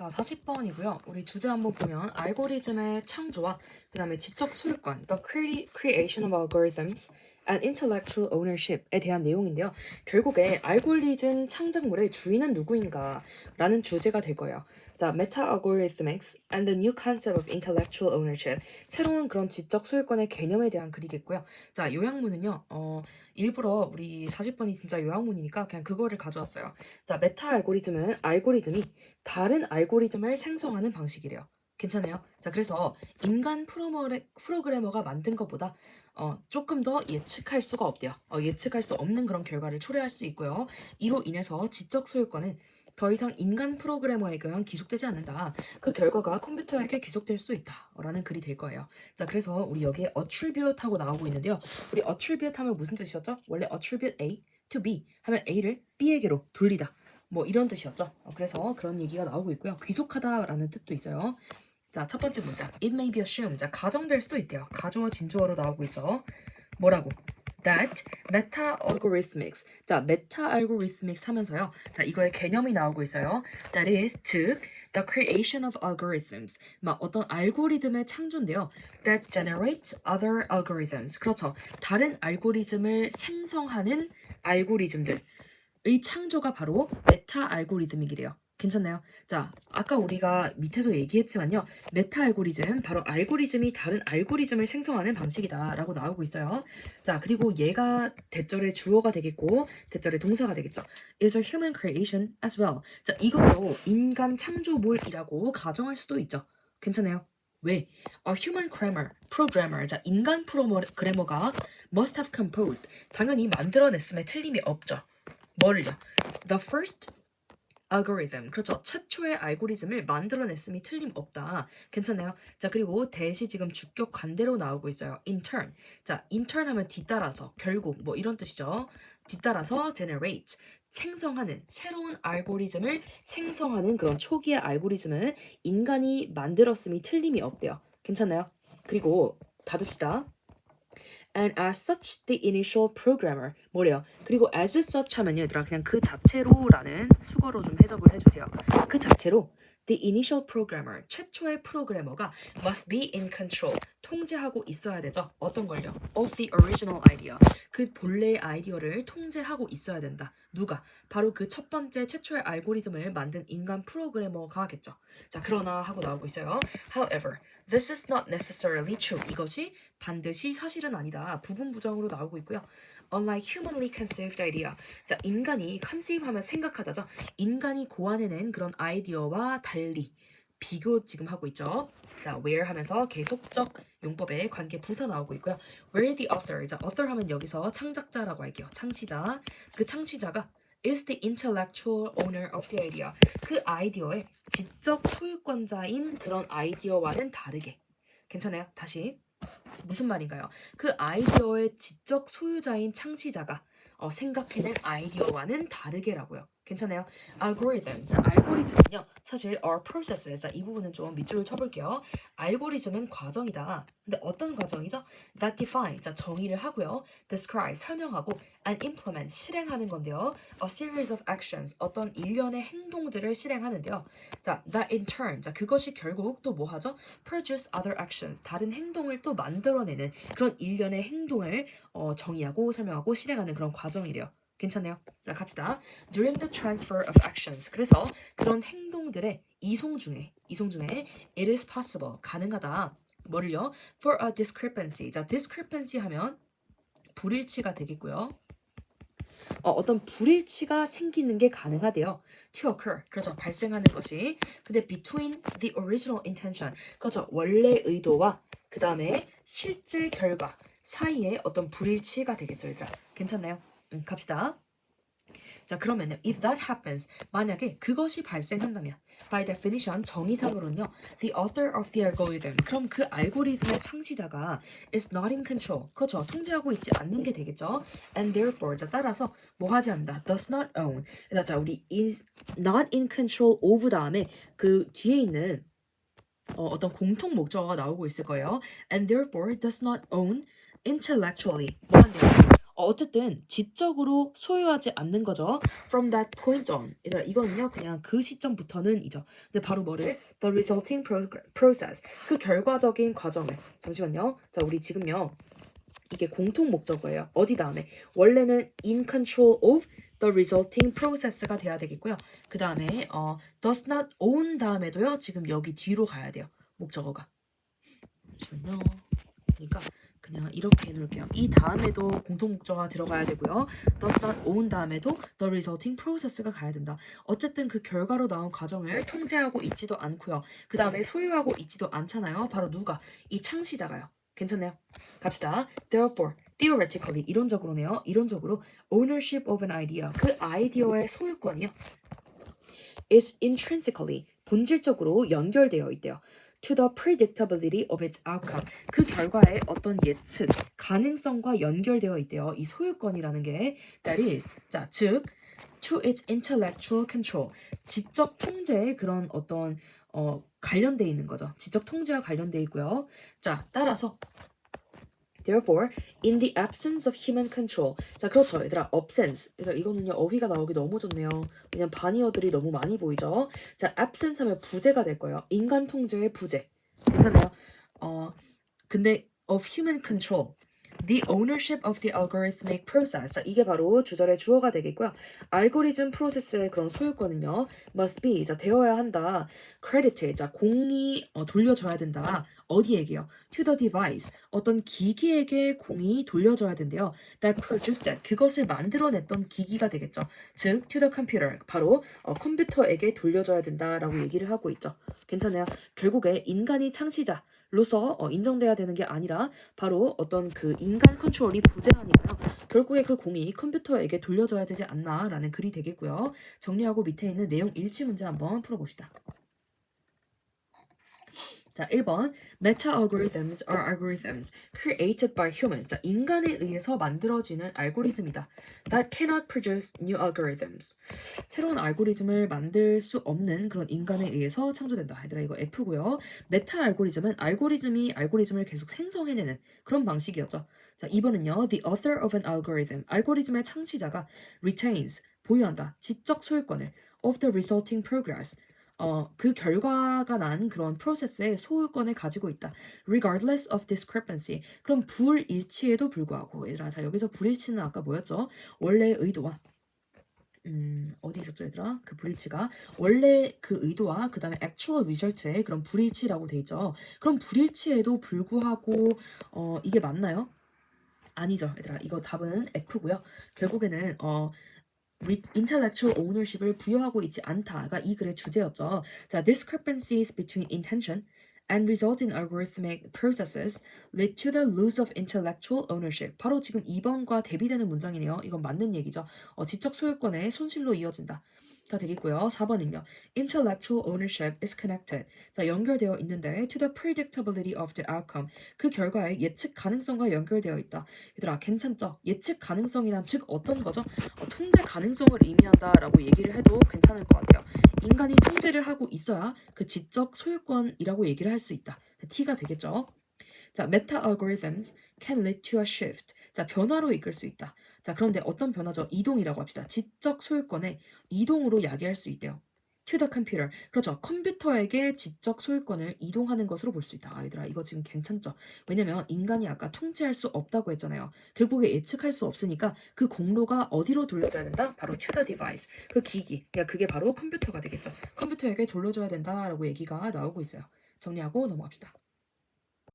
자, 40번이고요. 우리 주제 한번 보면 알고리즘의 창조와 그다음에 지적 소유권, the creation of algorithms and intellectual ownership에 대한 내용인데요. 결국에 알고리즘 창작물의 주인은 누구인가? 라는 주제가 될 거예요. 자, meta algorithmics and the new concept of intellectual ownership. 새로운 그런 지적 소유권의 개념에 대한 글이겠고요. 자, 요약문은요. 일부러 우리 40번이 진짜 요약문이니까 그냥 그거를 가져왔어요. 자, 메타 알고리즘은 알고리즘이 다른 알고리즘을 생성하는 방식이래요. 괜찮아요? 자, 그래서 인간 프로그래머가 만든 것보다 조금 더 예측할 수가 없대요. 예측할 수 없는 그런 결과를 초래할 수 있고요. 이로 인해서 지적 소유권은 더 이상 인간 프로그래머에게만 귀속되지 않는다. 그 결과가 컴퓨터에게 귀속될 수 있다라는 글이 될 거예요. 자, 그래서 우리 여기에 attribute 하고 나오고 있는데요. 우리 attribute 하면 무슨 뜻이었죠? 원래 attribute A to B 하면 A를 B에게로 돌리다. 뭐 이런 뜻이었죠. 그래서 그런 얘기가 나오고 있고요. 귀속하다라는 뜻도 있어요. 자, 첫 번째 문장. It may be assumed. 자, 가정될 수도 있대요. 가주어 진주어로 나오고 있죠. 뭐라고? That meta-algorithmics. 자, meta-algorithmics 하면서요. 자, 이거의 개념이 나오고 있어요. That is, 즉, the creation of algorithms. 막 어떤 알고리즘의 창조인데요. That generate other algorithms. 그렇죠. 다른 알고리즘을 생성하는 알고리즘들. 의 창조가 바로 메타 알고리즘이기래요. 괜찮나요? 자, 아까 우리가 밑에서 얘기했지만요. 메타 알고리즘, 바로 알고리즘이 다른 알고리즘을 생성하는 방식이다라고 나오고 있어요. 자, 그리고 얘가 대절의 주어가 되겠고 대절의 동사가 되겠죠. is a human creation as well. 자, 이것도 인간 창조물이라고 가정할 수도 있죠. 괜찮아요? 왜? A human programmer, 자, 인간 프로그래머가 must have composed, 당연히 만들어냈음에 틀림이 없죠. 뭐를요? The first algorithm. 그렇죠. 최초의 알고리즘을 만들어냈음이 틀림없다. 괜찮나요? 자, 그리고 대시 지금 주격 관대로 나오고 있어요. in turn. 자, in turn 하면 뒤따라서, 결국 뭐 이런 뜻이죠. 뒤따라서 generate. 생성하는, 새로운 알고리즘을 생성하는 그런 초기의 알고리즘은 인간이 만들었음이 틀림이 없대요. 괜찮나요? 그리고 닫읍시다. And as such, the initial programmer. 뭐래요? 그리고 as such 하면요, 얘들아, 그냥 그 자체로라는 수거로 좀 해석을 해주세요. 그 자체로 the initial programmer, 최초의 프로그래머가 must be in control, 통제하고 있어야 되죠. 어떤 걸요? Of the original idea. 그 본래의 아이디어를 통제하고 있어야 된다. 누가? 바로 그 첫 번째 최초의 알고리즘을 만든 인간 프로그래머가 겠죠. 자, 그러나 하고 나오고 있어요. However, this is not necessarily true. 이것이 반드시 사실은 아니다. 부분 부정으로 나오고 있고요. Unlike humanly conceived idea. 자, 인간이 conceive하면 생각하다죠. 인간이 고안해낸 그런 아이디어와 달리 비교 지금 하고 있죠. 자, where 하면서 계속적 용법의 관계 부사 나오고 있고요. Where the author. 자, author 하면 여기서 창작자라고 할게요. 창시자. 그 창시자가 is the intellectual owner of the idea. 그 아이디어의 지적 소유권자인 그런 아이디어와는 다르게. 괜찮아요? 다시. 무슨 말인가요? 그 아이디어의 지적 소유자인 창시자가 생각해낸 아이디어와는 다르게라고요. 괜찮아요? algorithms. 알고리즘은요. 사실 are processes. 자, 이 부분은 좀 밑줄을 쳐볼게요. 알고리즘은 과정이다. 근데 어떤 과정이죠? that define. 자, 정의를 하고요. describe. 설명하고 and implement. 실행하는 건데요. a series of actions. 어떤 일련의 행동들을 실행하는데요. 자, that in turn. 자, 그것이 결국 또 뭐 하죠? produce other actions. 다른 행동을 또 만들어내는 그런 일련의 행동을 정의하고 설명하고 실행하는 그런 과정이래요. 괜찮네요. 자, 갑시다. During the transfer of actions. 그래서 그런 행동들의 이송 중에 it is possible. 가능하다. 뭐를요? For a discrepancy. 자, discrepancy 하면 불일치가 되겠고요. 어떤 불일치가 생기는 게 가능하대요. To occur. 그렇죠. 발생하는 것이. 근데 between the original intention. 그렇죠. 원래 의도와 그 다음에 실제 결과 사이에 어떤 불일치가 되겠죠, 얘들아. 괜찮나요? 갑시다. 자, 그러면요. If that happens, 만약에 그것이 발생한다면 by definition, 정의상으로는요. The author of the algorithm. 그럼 그 알고리즘의 창시자가 is not in control. 그렇죠. 통제하고 있지 않는 게 되겠죠. And therefore, 자, 따라서 뭐 하지 않는다. Does not own. 자, 우리 is not in control of 다음에 그 뒤에 있는 어떤 공통 목적어가 나오고 있을 거예요. And therefore does not own intellectually. 뭐 한대요? 어쨌든 지적으로 소유하지 않는 거죠. From that point on. 얘들아 이거는요 그냥 그 시점부터는 이죠. 근데 바로 뭐를? The resulting process. 그 결과적인 과정을. 잠시만요. 자 우리 지금요. 이게 공통 목적어예요. 어디 다음에? 원래는 in control of the resulting process가 돼야 되겠고요. 그 다음에 does not own 다음에도요. 지금 여기 뒤로 가야 돼요. 목적어가. 잠시만요. 그러니까 그냥 이렇게 해놓을게요. 이 다음에도 공통 목적어가 들어가야 되고요. does not own 다음에도 the resulting process가 가야 된다. 어쨌든 그 결과로 나온 과정을 통제하고 있지도 않고요. 그 다음에 소유하고 있지도 않잖아요. 바로 누가? 이 창시자가요. 괜찮네요. 갑시다. Therefore, theoretically 이론적으로네요. 이론적으로 ownership of an idea 그 아이디어의 소유권이요. is intrinsically 본질적으로 연결되어 있대요. To the predictability of its outcome 그 결과의 어떤 예측 가능성과 연결되어 있대요. 이 소유권이라는 게 that is 즉 to its intellectual control 지적 통제의 그런 어떤 관련돼 있는 거죠. 지적 통제와 관련돼 있고요. 자 따라서 Therefore, in the absence of human control. 자, 그렇죠. 얘들아, absence. 얘들아, 이거는요, 어휘가 나오기 너무 좋네요. 왜냐면 반의어들이 너무 많이 보이죠. 자, absence 하면 부재가 될 거예요. 인간 통제의 부재. 괜찮아요? 근데 of human control. The ownership of the algorithmic process. 자, 이게 바로 주절의 주어가 되겠고요. 알고리즘 프로세스의 그런 소유권은요. must be. 자, 되어야 한다. credited. 자, 공이 돌려줘야 된다. 어디에게요? to the device. 어떤 기기에게 공이 돌려줘야 된대요. that produced that. 그것을 만들어냈던 기기가 되겠죠. 즉, to the computer. 바로 컴퓨터에게 돌려줘야 된다라고 얘기를 하고 있죠. 괜찮아요? 결국에 인간이 창시자. 로서 인정돼야 되는 게 아니라 바로 어떤 그 인간 컨트롤이 부재하니까요. 결국에 그 공이 컴퓨터에게 돌려줘야 되지 않나라는 글이 되겠고요. 정리하고 밑에 있는 내용 일치 문제 한번 풀어봅시다. 자, 1번. Meta-algorithms are algorithms created by humans. 자, 인간에 의해서 만들어지는 알고리즘이다. That cannot produce new algorithms. 새로운 알고리즘을 만들 수 없는 그런 인간에 의해서 창조된다. 얘들아, 이거 F고요. 메타 알고리즘은 알고리즘이 알고리즘을 계속 생성해내는 그런 방식이었죠. 자, 2번은요. The author of an algorithm. 알고리즘의 창시자가 retains, 보유한다. 지적 소유권을 of the resulting progress. 그 결과가 난 그런 프로세스의 소유권을 가지고 있다. Regardless of discrepancy. 그럼 불일치에도 불구하고. 얘들아, 자 여기서 불일치는 아까 뭐였죠? 원래의 의도와 어디 있었죠, 얘들아? 그 불일치가 원래 그 의도와 그 다음에 actual result의 그런 불일치라고 돼 있죠. 그럼 불일치에도 불구하고 이게 맞나요? 아니죠, 얘들아. 이거 답은 F고요. 결국에는 intellectual ownership을 부여하고 있지 않다가 이 글의 주제였죠. 자, discrepancies between intention and result in algorithmic processes lead to the loss of intellectual ownership. 바로 지금 2번과 대비되는 문장이네요. 이건 맞는 얘기죠. 지적 소유권의 손실로 이어진다. 가 되겠고요. 4번은요. Intellectual ownership is connected. 자, 연결되어 있는데 to the predictability of the outcome. 그 결과의 예측 가능성과 연결되어 있다. 얘들아, 괜찮죠? 예측 가능성이란 즉 어떤 거죠? 통제 가능성을 의미한다라고 얘기를 해도 괜찮을 것 같아요. 인간이 통제를 하고 있어야 그 지적 소유권이라고 얘기를 할 수 있다. T가 되겠죠? 자, meta algorithms can lead to a shift. 자, 변화로 이끌 수 있다. 자, 그런데 어떤 변화죠? 이동이라고 합시다. 지적 소유권의 이동으로 야기할 수 있대요. To the computer. 그렇죠. 컴퓨터에게 지적 소유권을 이동하는 것으로 볼 수 있다. 아이들아, 이거 지금 괜찮죠? 왜냐면 인간이 아까 통제할 수 없다고 했잖아요. 결국에 예측할 수 없으니까 그 공로가 어디로 돌려줘야 된다? 바로 to the device. 그 기기. 그러니까 그게 바로 컴퓨터가 되겠죠. 컴퓨터에게 돌려줘야 된다라고 얘기가 나오고 있어요. 정리하고 넘어갑시다.